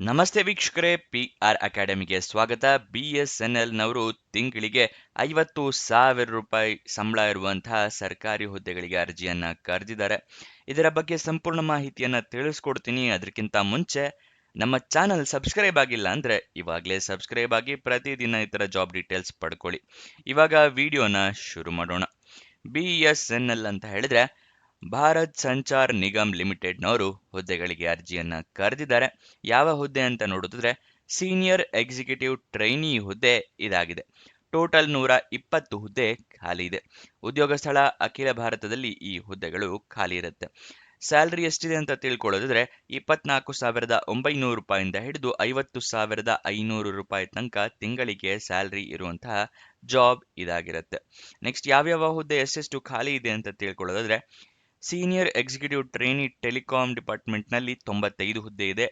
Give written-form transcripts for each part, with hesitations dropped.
ನಮಸ್ತೆ ವೀಕ್ಷಕರೇ, PR ಅಕಾಡೆಮಿಗೆ ಸ್ವಾಗತ. BSNLನವರು ತಿಂಗಳಿಗೆ 50,000 ರೂಪಾಯಿ ಸಂಬಳ ಇರುವಂತಹ ಸರ್ಕಾರಿ ಹುದ್ದೆಗಳಿಗೆ ಅರ್ಜಿಯನ್ನ ಕರೆದಿದ್ದಾರೆ. ಇದರ ಬಗ್ಗೆ ಸಂಪೂರ್ಣ ಮಾಹಿತಿಯನ್ನ ತಿಳಿಸ್ಕೊಡ್ತೀನಿ. ಅದಕ್ಕಿಂತ ಮುಂಚೆ ನಮ್ಮ ಚಾನಲ್ ಸಬ್ಸ್ಕ್ರೈಬ್ ಆಗಿಲ್ಲ ಅಂದ್ರೆ ಇವಾಗಲೇ ಸಬ್ಸ್ಕ್ರೈಬ್ ಆಗಿ ಪ್ರತಿದಿನ ಈ ಥರ ಜಾಬ್ ಡೀಟೇಲ್ಸ್ ಪಡ್ಕೊಳ್ಳಿ. ಇವಾಗ ವಿಡಿಯೋನ ಶುರು ಮಾಡೋಣ. BSNL ಅಂತ ಹೇಳಿದ್ರೆ ಭಾರತ್ ಸಂಚಾರ್ ನಿಗಮ್ ಲಿಮಿಟೆಡ್ನವರು ಹುದ್ದೆಗಳಿಗೆ ಅರ್ಜಿಯನ್ನ ಕರೆದಿದ್ದಾರೆ. ಯಾವ ಹುದ್ದೆ ಅಂತ ನೋಡಿದ್ರೆ ಸೀನಿಯರ್ ಎಕ್ಸಿಕ್ಯೂಟಿವ್ ಟ್ರೈನಿ ಹುದ್ದೆ ಇದಾಗಿದೆ. ಟೋಟಲ್ 120 ಹುದ್ದೆ ಖಾಲಿ ಇದೆ. ಉದ್ಯೋಗ ಸ್ಥಳ ಅಖಿಲ ಭಾರತದಲ್ಲಿ ಈ ಹುದ್ದೆಗಳು ಖಾಲಿ ಇರುತ್ತೆ. ಸ್ಯಾಲ್ರಿ ಎಷ್ಟಿದೆ ಅಂತ ತಿಳ್ಕೊಳ್ಳೋದಿದ್ರೆ 24,900 ರೂಪಾಯಿಂದ ಹಿಡಿದು 50,500 ರೂಪಾಯಿ ತನಕ ತಿಂಗಳಿಗೆ ಸ್ಯಾಲ್ರಿ ಇರುವಂತಹ ಜಾಬ್ ಇದಾಗಿರುತ್ತೆ. ನೆಕ್ಸ್ಟ್ ಯಾವ್ಯಾವ ಹುದ್ದೆ ಎಷ್ಟೆಷ್ಟು ಖಾಲಿ ಇದೆ ಅಂತ ತಿಳ್ಕೊಳ್ಳೋದಾದ್ರೆ ಸೀನಿಯರ್ ಎಕ್ಸಿಕ್ಯೂಟಿವ್ ಟ್ರೈನಿ ಟೆಲಿಕಾಂ ಡಿಪಾರ್ಟ್ಮೆಂಟ್ನಲ್ಲಿ 95 ಹುದ್ದೆ ಇದೆ.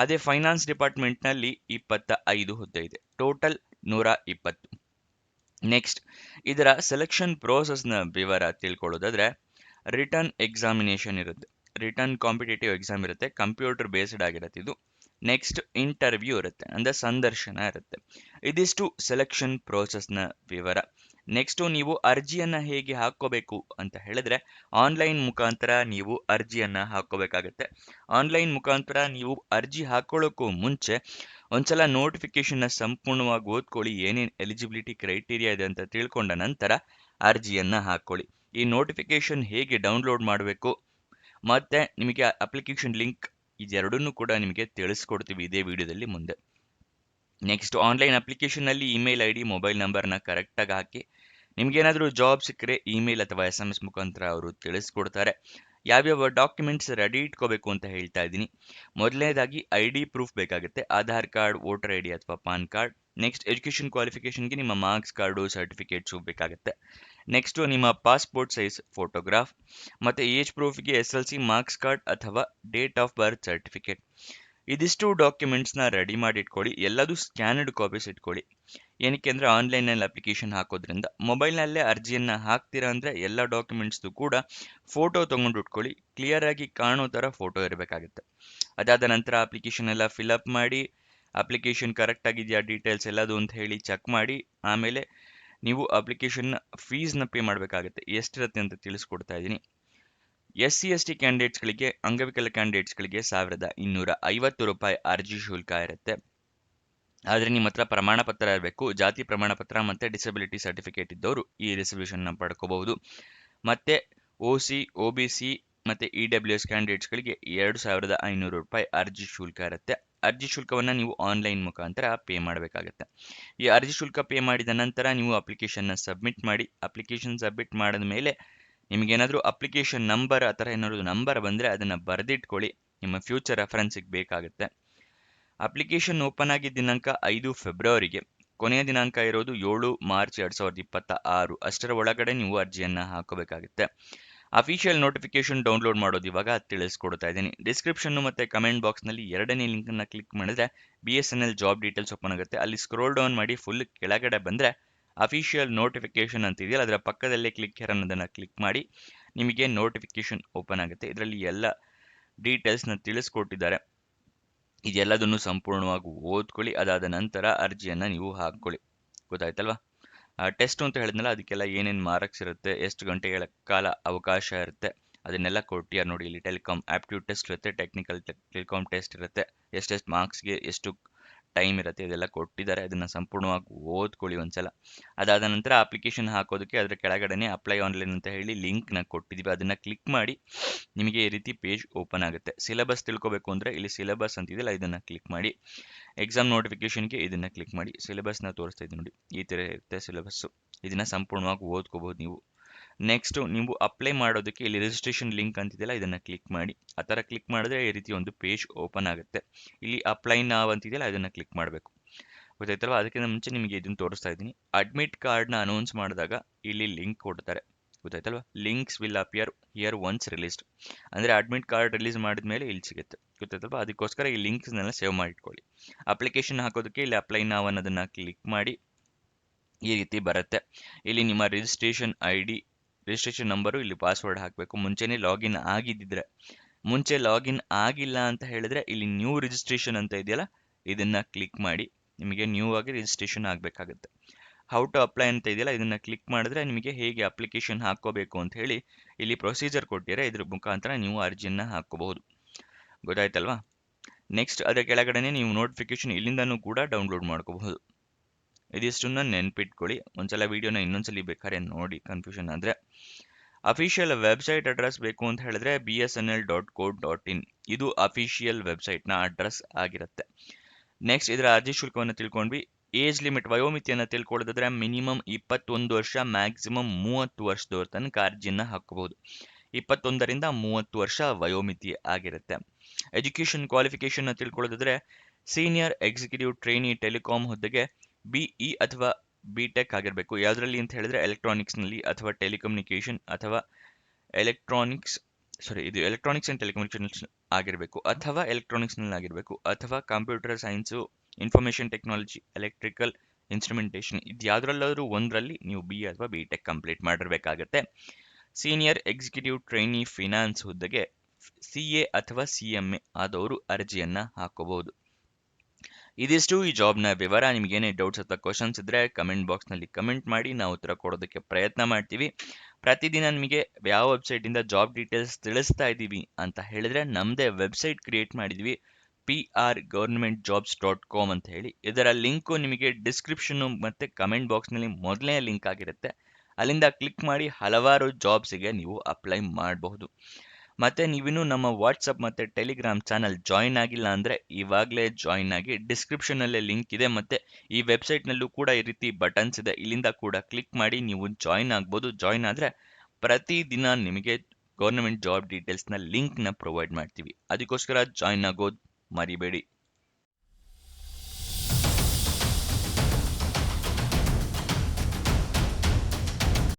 ಅದೇ ಫೈನಾನ್ಸ್ ಡಿಪಾರ್ಟ್ಮೆಂಟ್ನಲ್ಲಿ 25 ಹುದ್ದೆ ಇದೆ. ಟೋಟಲ್ 120. ನೆಕ್ಸ್ಟ್ ಇದರ ಸೆಲೆಕ್ಷನ್ ಪ್ರೋಸೆಸ್ನ ವಿವರ ತಿಳ್ಕೊಳ್ಳೋದಾದ್ರೆ ರಿಟರ್ನ್ ಎಕ್ಸಾಮಿನೇಷನ್ ಇರುತ್ತೆ. ರಿಟರ್ನ್ ಕಾಂಪಿಟೇಟಿವ್ ಎಕ್ಸಾಮ್ ಇರುತ್ತೆ. ಕಂಪ್ಯೂಟರ್ ಬೇಸ್ಡ್ ಆಗಿರುತ್ತೆ ಇದು. ನೆಕ್ಸ್ಟ್ ಇಂಟರ್ವ್ಯೂ ಇರುತ್ತೆ, ಅಂದ್ರೆ ಸಂದರ್ಶನ ಇರುತ್ತೆ. ಇದಿಷ್ಟು ಸೆಲೆಕ್ಷನ್ ಪ್ರೋಸೆಸ್ನ ವಿವರ. ನೆಕ್ಸ್ಟ್ ನೀವು ಅರ್ಜಿಯನ್ನ ಹೇಗೆ ಹಾಕೋಬೇಕು ಅಂತ ಹೇಳಿದ್ರೆ ಆನ್ಲೈನ್ ಮುಖಾಂತರ ನೀವು ಅರ್ಜಿಯನ್ನ ಹಾಕೋಬೇಕಾಗತ್ತೆ. ಆನ್ಲೈನ್ ಮುಖಾಂತರ ನೀವು ಅರ್ಜಿ ಹಾಕೊಳ್ಳೋಕ್ಕೂ ಮುಂಚೆ ಒಂದ್ಸಲ ನೋಟಿಫಿಕೇಶನ್ನ ಸಂಪೂರ್ಣವಾಗಿ ಓದ್ಕೊಳ್ಳಿ. ಏನೇನು ಎಲಿಜಿಬಿಲಿಟಿ ಕ್ರೈಟೀರಿಯಾ ಇದೆ ಅಂತ ತಿಳ್ಕೊಂಡ ನಂತರ ಅರ್ಜಿಯನ್ನ ಹಾಕೊಳ್ಳಿ. ಈ ನೋಟಿಫಿಕೇಶನ್ ಹೇಗೆ ಡೌನ್ಲೋಡ್ ಮಾಡಬೇಕು ಮತ್ತೆ ನಿಮಗೆ ಅಪ್ಲಿಕೇಶನ್ ಲಿಂಕ್ ಇದೆರಡನ್ನೂ ಕೂಡ ನಿಮಗೆ ತಿಳಿಸ್ಕೊಡ್ತೀವಿ ಇದೇ ವಿಡಿಯೋದಲ್ಲಿ ಮುಂದೆ. ನೆಕ್ಸ್ಟ್ ಆನ್ಲೈನ್ ಅಪ್ಲಿಕೇಶನ್ ನಲ್ಲಿ ಇಮೇಲ್ ID ಮೊಬೈಲ್ ನಂಬರ್ನ ಕರೆಕ್ಟಾಗಿ ಹಾಕಿ. ನಿಮ್ಗೇನಾದರೂ ಜಾಬ್ ಸಿಕ್ಕರೆ ಇಮೇಲ್ ಅಥವಾ SMS ಮುಖಾಂತರ ಅವರು ತಿಳಿಸ್ಕೊಡ್ತಾರೆ. ಯಾವ್ಯಾವ ಡಾಕ್ಯುಮೆಂಟ್ಸ್ ರೆಡಿ ಇಟ್ಕೋಬೇಕು ಅಂತ ಹೇಳ್ತಾ ಇದ್ದೀನಿ. ಮೊದಲನೇದಾಗಿ ID ಪ್ರೂಫ್ ಬೇಕಾಗುತ್ತೆ. ಆಧಾರ್ ಕಾರ್ಡ್, ವೋಟರ್ ID ಅಥವಾ ಪಾನ್ ಕಾರ್ಡ್. ನೆಕ್ಸ್ಟ್ ಎಜುಕೇಷನ್ ಕ್ವಾಲಿಫಿಕೇಷನ್ಗೆ ನಿಮ್ಮ ಮಾರ್ಕ್ಸ್ ಕಾರ್ಡು, ಸರ್ಟಿಫಿಕೇಟ್ಸು ಬೇಕಾಗುತ್ತೆ. ನೆಕ್ಸ್ಟ್ ನಿಮ್ಮ ಪಾಸ್ಪೋರ್ಟ್ ಸೈಜ್ ಫೋಟೋಗ್ರಾಫ್, ಮತ್ತೆ ಏಜ್ ಪ್ರೂಫ್ಗೆ SLC ಮಾರ್ಕ್ಸ್ ಕಾರ್ಡ್ ಅಥವಾ ಡೇಟ್ ಆಫ್ ಬರ್ತ್ ಸರ್ಟಿಫಿಕೇಟ್. ಇದಿಷ್ಟು ಡಾಕ್ಯುಮೆಂಟ್ಸ್ನ ರೆಡಿ ಮಾಡಿ ಇಟ್ಕೊಳ್ಳಿ. ಎಲ್ಲದೂ ಸ್ಕ್ಯಾನಡ್ ಕಾಪೀಸ್ ಇಟ್ಕೊಳ್ಳಿ. ಏನಕ್ಕೆ ಅಂದರೆ ಆನ್ಲೈನಲ್ಲಿ ಅಪ್ಲಿಕೇಶನ್ ಹಾಕೋದ್ರಿಂದ ಮೊಬೈಲ್ನಲ್ಲೇ ಅರ್ಜಿಯನ್ನು ಹಾಕ್ತೀರಾ ಅಂದರೆ ಎಲ್ಲ ಡಾಕ್ಯುಮೆಂಟ್ಸ್ದು ಕೂಡ ಫೋಟೋ ತೊಗೊಂಡು ಇಟ್ಕೊಳ್ಳಿ. ಕ್ಲಿಯರ್ ಆಗಿ ಕಾಣೋ ಥರ ಫೋಟೋ ಇರಬೇಕಾಗುತ್ತೆ. ಅದಾದ ನಂತರ ಅಪ್ಲಿಕೇಶನ್ ಎಲ್ಲ ಫಿಲಪ್ ಮಾಡಿ ಅಪ್ಲಿಕೇಶನ್ ಕರೆಕ್ಟ್ ಆಗಿದೆಯಾ ಡೀಟೇಲ್ಸ್ ಎಲ್ಲದು ಅಂತ ಹೇಳಿ ಚೆಕ್ ಮಾಡಿ ಆಮೇಲೆ ನೀವು ಅಪ್ಲಿಕೇಶನ್ ಫೀಸ್ನ ಪೇ ಮಾಡಬೇಕಾಗುತ್ತೆ. ಎಷ್ಟಿರುತ್ತೆ ಅಂತ ತಿಳಿಸ್ಕೊಡ್ತಾ ಇದ್ದೀನಿ. SC/ST ಕ್ಯಾಂಡಿಡೇಟ್ಸ್ಗಳಿಗೆ, ಅಂಗವಿಕಲ ಕ್ಯಾಂಡಿಡೇಟ್ಸ್ಗಳಿಗೆ 1,250 ರೂಪಾಯಿ ಅರ್ಜಿ ಶುಲ್ಕ ಇರುತ್ತೆ. ಆದರೆ ನಿಮ್ಮ ಹತ್ರ ಪ್ರಮಾಣ ಪತ್ರ ಇರಬೇಕು. ಜಾತಿ ಪ್ರಮಾಣ ಪತ್ರ ಮತ್ತು ಡಿಸಬಿಲಿಟಿ ಸರ್ಟಿಫಿಕೇಟ್ ಇದ್ದವರು ಈ ರಿಸರ್ವೇಷನ್ನ ಪಡ್ಕೋಬಹುದು. ಮತ್ತು OC, OBC ಮತ್ತು EWS ಕ್ಯಾಂಡಿಡೇಟ್ಸ್ಗಳಿಗೆ 2,500 ರೂಪಾಯಿ ಅರ್ಜಿ ಶುಲ್ಕ ಇರುತ್ತೆ. ಅರ್ಜಿ ಶುಲ್ಕವನ್ನು ನೀವು ಆನ್ಲೈನ್ ಮುಖಾಂತರ ಪೇ ಮಾಡಬೇಕಾಗುತ್ತೆ. ಈ ಅರ್ಜಿ ಶುಲ್ಕ ಪೇ ಮಾಡಿದ ನಂತರ ನೀವು ಅಪ್ಲಿಕೇಶನ್ನ ಸಬ್ಮಿಟ್ ಮಾಡಿ. ಅಪ್ಲಿಕೇಶನ್ ಸಬ್ಮಿಟ್ ಮಾಡಿದ ಮೇಲೆ ನಿಮಗೇನಾದರೂ ಅಪ್ಲಿಕೇಶನ್ ನಂಬರ್ ಆ ಥರ ಏನಾದರೂ ನಂಬರ್ ಬಂದರೆ ಅದನ್ನು ಬರೆದಿಟ್ಕೊಳ್ಳಿ. ನಿಮ್ಮ ಫ್ಯೂಚರ್ ರೆಫರೆನ್ಸಿಗೆ ಬೇಕಾಗುತ್ತೆ. ಅಪ್ಲಿಕೇಶನ್ ಓಪನ್ ಆಗಿದ್ದ ದಿನಾಂಕ 5 ಫೆಬ್ರವರಿಗೆ, ಕೊನೆಯ ದಿನಾಂಕ ಇರೋದು 7 ಮಾರ್ಚ್ 2026. ಅಷ್ಟರ ಒಳಗಡೆ ನೀವು ಅರ್ಜಿಯನ್ನು ಹಾಕೋಬೇಕಾಗುತ್ತೆ. ಅಫಿಷಿಯಲ್ ನೋಟಿಫಿಕೇಶನ್ ಡೌನ್ಲೋಡ್ ಮಾಡೋದು ಇವಾಗ ತಿಳಿಸ್ಕೊಡ್ತಾ ಇದ್ದೀನಿ. ಡಿಸ್ಕ್ರಿಪ್ಷನ್ ಮತ್ತು ಕಮೆಂಟ್ ಬಾಕ್ಸ್ನಲ್ಲಿ ಎರಡನೇ ಲಿಂಕನ್ನು ಕ್ಲಿಕ್ ಮಾಡಿದ್ರೆ BSNL ಜಾಬ್ ಡೀಟೇಲ್ಸ್ ಓಪನ್ ಆಗುತ್ತೆ. ಅಲ್ಲಿ ಸ್ಕ್ರೋಲ್ ಡೌನ್ ಮಾಡಿ ಫುಲ್ ಕೆಳಗಡೆ ಬಂದರೆ ಅಫಿಷಿಯಲ್ ನೋಟಿಫಿಕೇಶನ್ ಅಂತಿದೆಯಲ್ಲ ಅದರ ಪಕ್ಕದಲ್ಲೇ ಕ್ಲಿಕ್ ಹೇರ್ ಅನ್ನೋದನ್ನು ಕ್ಲಿಕ್ ಮಾಡಿ ನಿಮಗೆ ನೋಟಿಫಿಕೇಶನ್ ಓಪನ್ ಆಗುತ್ತೆ. ಇದರಲ್ಲಿ ಎಲ್ಲ ಡೀಟೇಲ್ಸ್ನ ತಿಳಿಸ್ಕೊಟ್ಟಿದ್ದಾರೆ. ಇದೆಲ್ಲದನ್ನು ಸಂಪೂರ್ಣವಾಗಿ ಓದ್ಕೊಳ್ಳಿ. ಅದಾದ ನಂತರ ಅರ್ಜಿಯನ್ನು ನೀವು ಹಾಕ್ಕೊಳ್ಳಿ. ಗೊತ್ತಾಯ್ತಲ್ವಾ? ಟೆಸ್ಟ್ ಅಂತ ಹೇಳಿದ್ನಲ್ಲ, ಅದಕ್ಕೆಲ್ಲ ಏನೇನು ಮಾರ್ಕ್ಸ್ ಇರುತ್ತೆ, ಎಷ್ಟು ಗಂಟೆಗಳ ಕಾಲ ಅವಕಾಶ ಇರುತ್ತೆ ಅದನ್ನೆಲ್ಲ ಕೊಟ್ಟಿದ್ದಾರೆ ನೋಡಿ. ಇಲ್ಲಿ ಟೆಲಿಕಾಮ್ ಆಪ್ಟ್ಯೂಡ್ ಟೆಸ್ಟ್ ಇರುತ್ತೆ, ಟೆಕ್ನಿಕಲ್ ಟೆಲಿಕಾಮ್ ಟೆಸ್ಟ್ ಇರುತ್ತೆ, ಎಷ್ಟೆಷ್ಟು ಮಾರ್ಕ್ಸ್ಗೆ ಎಷ್ಟು ಟೈಮ್ ಇರುತ್ತೆ ಇದೆಲ್ಲ ಕೊಟ್ಟಿದ್ದಾರೆ. ಅದನ್ನು ಸಂಪೂರ್ಣವಾಗಿ ಓದ್ಕೊಳ್ಳಿ ಒಂದ್ಸಲ. ಅದಾದ ನಂತರ ಅಪ್ಲಿಕೇಶನ್ ಹಾಕೋದಕ್ಕೆ ಅದರ ಕೆಳಗಡೆ ಅಪ್ಲೈ ಆನ್ಲೈನ್ ಅಂತ ಹೇಳಿ ಲಿಂಕ್ನ ಕೊಟ್ಟಿದ್ದೀವಿ. ಅದನ್ನು ಕ್ಲಿಕ್ ಮಾಡಿ ನಿಮಗೆ ಈ ರೀತಿ ಪೇಜ್ ಓಪನ್ ಆಗುತ್ತೆ. ಸಿಲೆಬಸ್ ತಿಳ್ಕೊಬೇಕು ಅಂದರೆ ಇಲ್ಲಿ ಸಿಲೆಬಸ್ ಅಂತಿದೆಯಲ್ಲ ಇದನ್ನು ಕ್ಲಿಕ್ ಮಾಡಿ. ಎಕ್ಸಾಮ್ ನೋಟಿಫಿಕೇಶನ್ಗೆ ಇದನ್ನು ಕ್ಲಿಕ್ ಮಾಡಿ. ಸಿಲೆಬಸ್ನ ತೋರಿಸ್ತಾ ಇದ್ದೀನಿ ನೋಡಿ, ಈ ಥರ ಇರುತ್ತೆ ಸಿಲೆಬಸ್ಸು. ಇದನ್ನು ಸಂಪೂರ್ಣವಾಗಿ ಓದ್ಕೋಬೋದು ನೀವು. ನೆಕ್ಸ್ಟ್ ನೀವು ಅಪ್ಲೈ ಮಾಡೋದಕ್ಕೆ ಇಲ್ಲಿ ರಿಜಿಸ್ಟ್ರೇಷನ್ ಲಿಂಕ್ ಅಂತಿದೆಯಲ್ಲ ಇದನ್ನು ಕ್ಲಿಕ್ ಮಾಡಿ. ಆ ಥರ ಕ್ಲಿಕ್ ಮಾಡಿದ್ರೆ ಈ ರೀತಿ ಒಂದು ಪೇಜ್ ಓಪನ್ ಆಗುತ್ತೆ. ಇಲ್ಲಿ ಅಪ್ಲೈ ನಾವ್ ಅಂತಿದೆಯಲ್ಲ ಇದನ್ನು ಕ್ಲಿಕ್ ಮಾಡಬೇಕು. ಗೊತ್ತಾಯ್ತಲ್ವ? ಅದಕ್ಕಿಂತ ಮುಂಚೆ ನಿಮಗೆ ಇದನ್ನು ತೋರಿಸ್ತಾ ಇದ್ದೀನಿ. ಅಡ್ಮಿಟ್ ಕಾರ್ಡ್ನ ಅನೌನ್ಸ್ ಮಾಡಿದಾಗ ಇಲ್ಲಿ ಲಿಂಕ್ ಕೊಡ್ತಾರೆ. ಗೊತ್ತಾಯ್ತಲ್ವ? Links will appear here once released. ಅಂದರೆ ಅಡ್ಮಿಟ್ ಕಾರ್ಡ್ ರಿಲೀಸ್ ಮಾಡಿದ ಮೇಲೆ ಇಲ್ಲಿ ಸಿಗುತ್ತೆ. ಗೊತ್ತಾಯ್ತಲ್ವ? ಅದಕ್ಕೋಸ್ಕರ ಈ ಲಿಂಕ್ಸ್ನೆಲ್ಲ ಸೇವ್ ಮಾಡಿಟ್ಕೊಳ್ಳಿ. ಅಪ್ಲಿಕೇಶನ್ ಹಾಕೋದಕ್ಕೆ ಇಲ್ಲಿ ಅಪ್ಲೈ ನಾವ್ ಅನ್ನೋದನ್ನು ಕ್ಲಿಕ್ ಮಾಡಿ ಈ ರೀತಿ ಬರುತ್ತೆ. ಇಲ್ಲಿ ನಿಮ್ಮ ರಿಜಿಸ್ಟ್ರೇಷನ್ ID, ರಿಜಿಸ್ಟ್ರೇಷನ್ ನಂಬರು, ಇಲ್ಲಿ ಪಾಸ್ವರ್ಡ್ ಹಾಕಬೇಕು. ಮುಂಚೆನೇ ಲಾಗಿನ್ ಆಗಿದ್ದಿದ್ರೆ ಮುಂಚೆ ಲಾಗಿನ್ ಆಗಿಲ್ಲ ಅಂತ ಹೇಳಿದ್ರೆ ಇಲ್ಲಿ ನ್ಯೂ ರಿಜಿಸ್ಟ್ರೇಷನ್ ಅಂತ ಇದೆಯಲ್ಲ, ಇದನ್ನ ಕ್ಲಿಕ್ ಮಾಡಿ. ನಿಮಗೆ ನ್ಯೂ ಆಗಿ ರಿಜಿಸ್ಟ್ರೇಷನ್ ಆಗಬೇಕಾಗುತ್ತೆ. ಹೌ ಟು ಅಪ್ಲೈ ಅಂತ ಇದೆಯಲ್ಲ, ಇದನ್ನ ಕ್ಲಿಕ್ ಮಾಡಿದ್ರೆ ನಿಮಗೆ ಹೇಗೆ ಅಪ್ಲಿಕೇಶನ್ ಹಾಕೋಬೇಕು ಅಂತ ಹೇಳಿ ಇಲ್ಲಿ ಪ್ರೊಸೀಜರ್ ಕೊಟ್ಟಿದ್ದಾರೆ. ಇದ್ರ ಮುಖಾಂತರ ನೀವು ಅರ್ಜಿಯನ್ನ ಹಾಕೋಬಹುದು. ಗೊತ್ತಾಯ್ತಲ್ವಾ? ನೆಕ್ಸ್ಟ್ ಅದರ ಕೆಳಗಡೆನೆ ನೀವು ನೋಟಿಫಿಕೇಶನ್ ಇಲ್ಲಿಂದನೂ ಕೂಡ ಡೌನ್ಲೋಡ್ ಮಾಡ್ಕೋಬಹುದು. ಇದಿಷ್ಟನ್ನ ನೆನ್ಪಿಟ್ಕೊಳ್ಳಿ. ಒಂದ್ಸಲ ವಿಡಿಯೋನ ಇನ್ನೊಂದ್ಸಲಿ ಬೇಕಾದ್ರೆ ನೋಡಿ, ಕನ್ಫ್ಯೂಷನ್ ಆದ್ರೆ. ಅಫಿಷಿಯಲ್ ವೆಬ್ಸೈಟ್ ಅಡ್ರೆಸ್ ಬೇಕು ಅಂತ ಹೇಳಿದ್ರೆ bsnl.co.in ಇದು ಅಫಿಷಿಯಲ್ ವೆಬ್ಸೈಟ್ನ ಅಡ್ರೆಸ್ ಆಗಿರುತ್ತೆ. ನೆಕ್ಸ್ಟ್ ಇದರ ಅರ್ಜಿ ಶುಲ್ಕವನ್ನು ತಿಳ್ಕೊಂಡ್ವಿ. ಏಜ್ ಲಿಮಿಟ್ ವಯೋಮಿತಿಯನ್ನು ತಿಳ್ಕೊಳ್ಳೋದಾದ್ರೆ ಮಿನಿಮಮ್ 21 ವರ್ಷ, ಮ್ಯಾಕ್ಸಿಮಮ್ 30 ವರ್ಷದವ್ರ ತನಕ ಅರ್ಜಿಯನ್ನ ಹಾಕಬಹುದು. 21ರಿಂದ 30 ವರ್ಷ ವಯೋಮಿತಿ ಆಗಿರುತ್ತೆ. ಎಜುಕೇಷನ್ ಕ್ವಾಲಿಫಿಕೇಶನ್ ತಿಳ್ಕೊಳ್ಳೋದಾದ್ರೆ ಸೀನಿಯರ್ ಎಕ್ಸಿಕ್ಯೂಟಿವ್ ಟ್ರೈನಿ ಟೆಲಿಕಾಂ ಹುದ್ದೆಗೆ ಬಿಇ ಅಥವಾ ಬಿಟೆಕ್ ಆಗಿರಬೇಕು. ಯಾವುದರಲ್ಲಿ ಅಂತ ಹೇಳಿದ್ರೆ ಎಲೆಕ್ಟ್ರಾನಿಕ್ಸ್ನಲ್ಲಿ ಅಥವಾ ಟೆಲಿಕಮ್ಯುನಿಕೇಶನ್ ಅಥವಾ ಎಲೆಕ್ಟ್ರಾನಿಕ್ಸ್ ಅಂಡ್ ಟೆಲಿಕಮ್ಯುನಿಕೇಶನ್ಸ್ ಆಗಿರಬೇಕು, ಅಥವಾ ಎಲೆಕ್ಟ್ರಾನಿಕ್ಸ್ನಲ್ಲಿ ಆಗಿರಬೇಕು, ಅಥವಾ computer science, information technology, electrical instrumentation, ಇದು ಯಾವುದ್ರಲ್ಲಾದರೂ ಒಂದರಲ್ಲಿ ನೀವು ಬಿ ಅಥವಾ ಬಿ ಟೆಕ್ ಕಂಪ್ಲೀಟ್ ಮಾಡಿರಬೇಕಾಗತ್ತೆ. ಸೀನಿಯರ್ ಎಕ್ಸಿಕ್ಯೂಟಿವ್ ಟ್ರೈನಿ ಫಿನಾನ್ಸ್ ಹುದ್ದೆಗೆ CA ಅಥವಾ CMA ಆದವರು ಅರ್ಜಿಯನ್ನ ಹಾಕೋಬಹುದು. ಇದಿಷ್ಟು ಈ ಜಾಬ್ನ ವಿವರ. ನಿಮಗೇನೇ ಡೌಟ್ಸ್ ಅಥವಾ ಕ್ವಶನ್ಸ್ ಇದ್ರೆ ಕಮೆಂಟ್ ಬಾಕ್ಸ್ನಲ್ಲಿ ಕಮೆಂಟ್ ಮಾಡಿ, ನಾವು ಉತ್ತರ ಕೊಡೋದಕ್ಕೆ ಪ್ರಯತ್ನ ಮಾಡ್ತೀವಿ. ಪ್ರತಿದಿನ ನಿಮಗೆ ಯಾವ ವೆಬ್ಸೈಟಿಂದ ಜಾಬ್ ಡೀಟೇಲ್ಸ್ ತಿಳಿಸ್ತಾ ಇದ್ದೀವಿ ಅಂತ ಹೇಳಿದ್ರೆ ನಮ್ಮದೇ ವೆಬ್ಸೈಟ್ ಕ್ರಿಯೇಟ್ ಮಾಡಿದ್ವಿ, prgovernmentjobs.com ಅಂತ ಹೇಳಿ. ಇದರ ಲಿಂಕು ನಿಮಗೆ ಡಿಸ್ಕ್ರಿಪ್ಷನ್ ಮತ್ತೆ ಕಮೆಂಟ್ ಬಾಕ್ಸ್ನಲ್ಲಿ ಮೊದಲನೇ ಲಿಂಕ್ ಆಗಿರುತ್ತೆ. ಅಲ್ಲಿಂದ ಕ್ಲಿಕ್ ಮಾಡಿ ಹಲವಾರು ಜಾಬ್ಸಿಗೆ ನೀವು ಅಪ್ಲೈ ಮಾಡಬಹುದು. ಮತ್ತೆ ನೀವಿನ್ನೂ ನಮ್ಮ ವಾಟ್ಸಪ್ ಮತ್ತೆ ಟೆಲಿಗ್ರಾಮ್ ಚಾನಲ್ ಜಾಯಿನ್ ಆಗಿಲ್ಲ ಅಂದ್ರೆ ಇವಾಗಲೇ ಜಾಯಿನ್ ಆಗಿ. ಡಿಸ್ಕ್ರಿಪ್ಷನ್ನಲ್ಲೇ ಲಿಂಕ್ ಇದೆ, ಮತ್ತೆ ಈ ವೆಬ್ಸೈಟ್ನಲ್ಲೂ ಕೂಡ ಈ ರೀತಿ ಬಟನ್ಸ್ ಇದೆ, ಇಲ್ಲಿಂದ ಕೂಡ ಕ್ಲಿಕ್ ಮಾಡಿ ನೀವು ಜಾಯಿನ್ ಆಗ್ಬೋದು. ಜಾಯಿನ್ ಆದರೆ ಪ್ರತಿದಿನ ನಿಮಗೆ ಗೌರ್ಮೆಂಟ್ ಜಾಬ್ ಡೀಟೇಲ್ಸ್ನ ಲಿಂಕ್ನ ಪ್ರೊವೈಡ್ ಮಾಡ್ತೀವಿ. ಅದಕ್ಕೋಸ್ಕರ ಜಾಯಿನ್ ಆಗೋದು ಮರಿಬೇಡಿ.